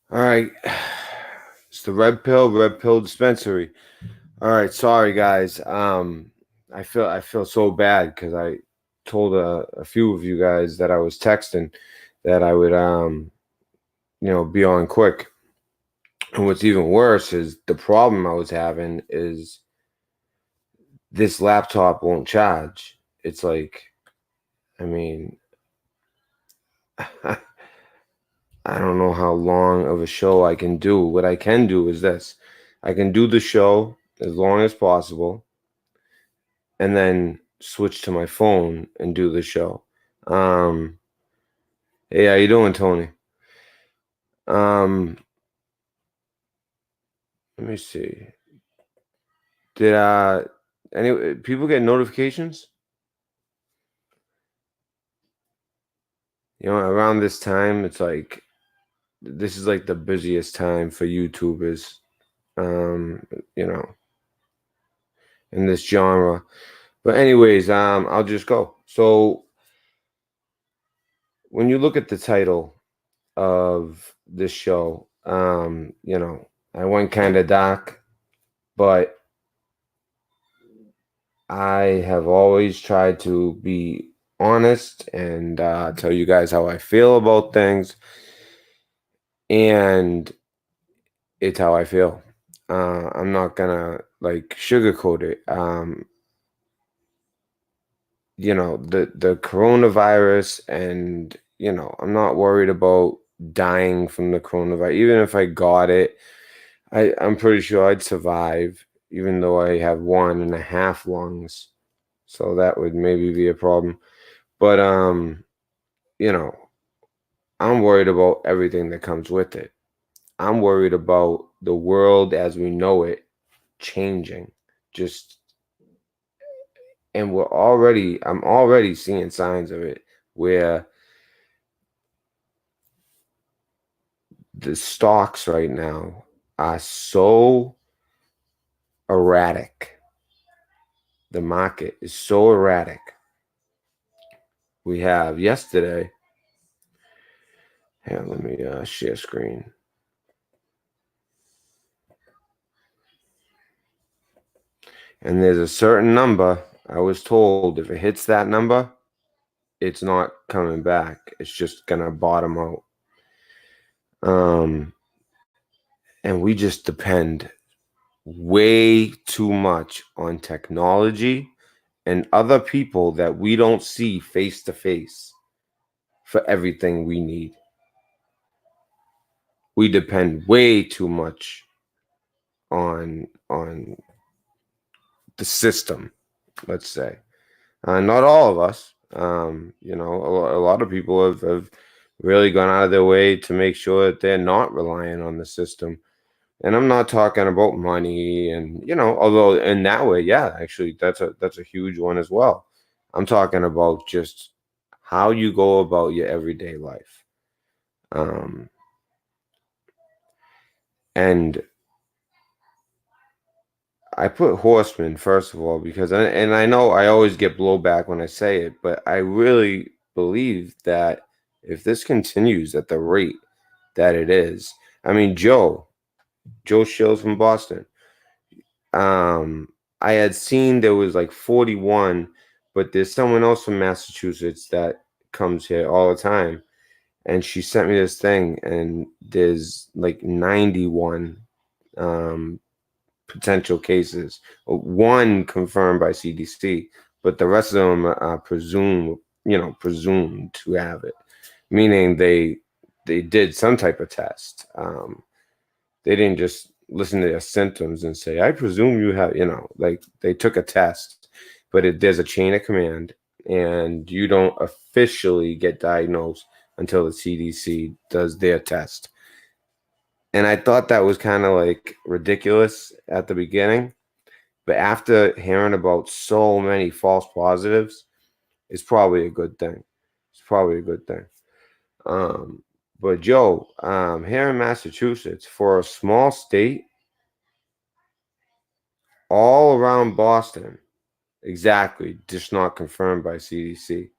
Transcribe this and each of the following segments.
All right. It's the red pill dispensary. All right, sorry guys. I feel so bad because I told a few of you guys that I was texting that I would be on quick. And what's even worse is the problem I was having is this laptop won't charge. It's like, I mean, I don't know how long of a show I can do. What I can do is this. I can do the show as long as possible and then switch to my phone and do the show. Um, hey, how you doing, Tony? Um, Let me see. Did any people get notifications? Around this time, it's like this is like the busiest time for YouTubers. Um, you know, in this genre. But anyways, I'll just go. So when you look at the title of this show, I went kind of dark, but I have always tried to be honest and tell you guys how I feel about things, and it's how I feel. I'm not gonna like sugarcoat it. The coronavirus, and I'm not worried about dying from the coronavirus. Even if I got it, I'm pretty sure I'd survive, even though I have 1.5 lungs. So that would maybe be a problem. But you know, I'm worried about everything that comes with it. I'm worried about the world as we know it changing. Just and I'm already seeing signs of it where the stocks right now are so erratic. The market is so erratic. We have yesterday. Here, let me share screen. And there's a certain number. I was told if it hits that number, it's not coming back. It's just gonna bottom out. Um, and we just depend way too much on technology and other people that we don't see face to face for everything we need. We depend way too much on the system, let's say. Not all of us. A lot of people have really gone out of their way to make sure that they're not relying on the system. And I'm not talking about money, and although in that way, yeah, actually, that's a huge one as well. I'm talking about just how you go about your everyday life. Um, and I put Horsemen first of all because, and I know I always get blowback when I say it, but I really believe that if this continues at the rate that it is, I mean, Joe Shills from Boston. Um, I had seen there was like 41, but there's someone else from Massachusetts that comes here all the time, and she sent me this thing, and there's like 91 um, potential cases, one confirmed by CDC, but the rest of them are presumed to have it, meaning they did some type of test. They didn't just listen to their symptoms and say, "I presume you have," like they took a test, but there's a chain of command, and you don't officially get diagnosed until the CDC does their test. And I thought that was kind of like ridiculous at the beginning, but after hearing about so many false positives, it's probably a good thing. It's probably a good thing. Um, but Joe, here in Massachusetts, for a small state, all around Boston, exactly, just not confirmed by CDC,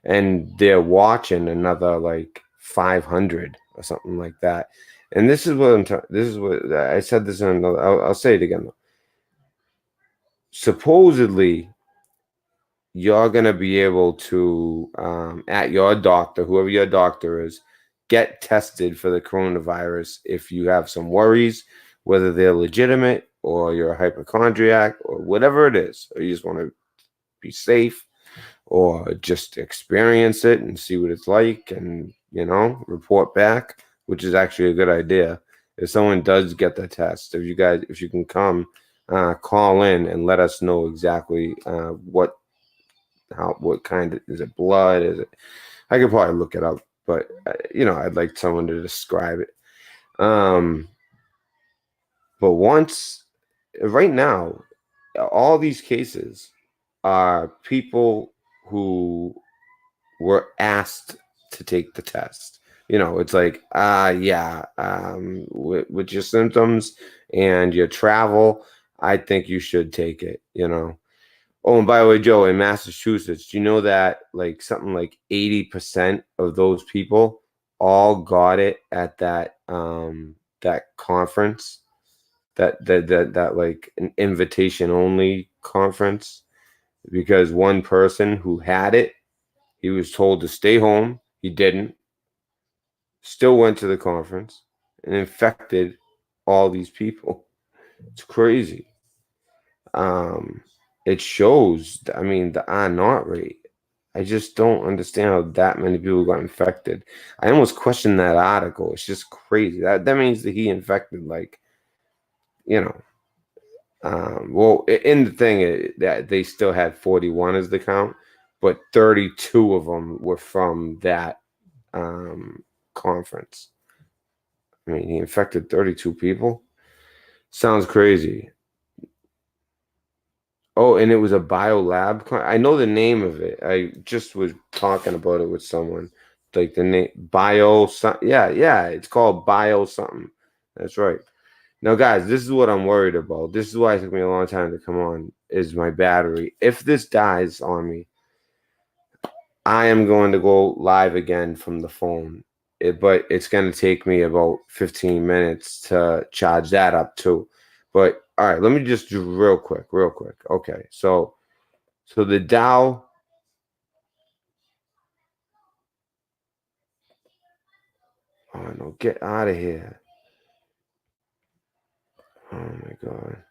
and they're watching another like 500 or something like that. And this is what this is what I said this in another, I'll say it again though. Supposedly, you're gonna be able to at your doctor, whoever your doctor is, get tested for the coronavirus if you have some worries, whether they're legitimate or you're a hypochondriac or whatever it is, or you just want to be safe or just experience it and see what it's like and, report back, which is actually a good idea. If someone does get the test, if you can come, call in and let us know exactly what kind of, is it blood? Is it, I could probably look it up, but I'd like someone to describe it. Um, but right now, all these cases are people who were asked to take the test. It's like, yeah, with your symptoms and your travel, I think you should take it. Oh, and by the way, Joe, in Massachusetts, do you know that like something like 80% of those people all got it at that conference, that like an invitation only conference, because one person who had it, he was told to stay home. He didn't. Still went to the conference and infected all these people. It's crazy. Um, it shows. I mean, the I naught rate. I just don't understand how that many people got infected. I almost question that article. It's just crazy. That means that he infected like, you know. Well, in the thing that they still had 41 as the count, but 32 of them were from that conference. I mean, he infected 32 people. Sounds crazy. Oh, and it was a biolab. I know the name of it. I just was talking about it with someone. Like the name bio. Yeah, yeah. It's called bio something. That's right. Now, guys, this is what I'm worried about. This is why it took me a long time to come on. Is my battery? If this dies on me, I am going to go live again from the phone. But it's going to take me about 15 minutes to charge that up too. But all right, let me just do real quick, real quick. Okay, so the Dow. Oh no, get out of here. Oh my God.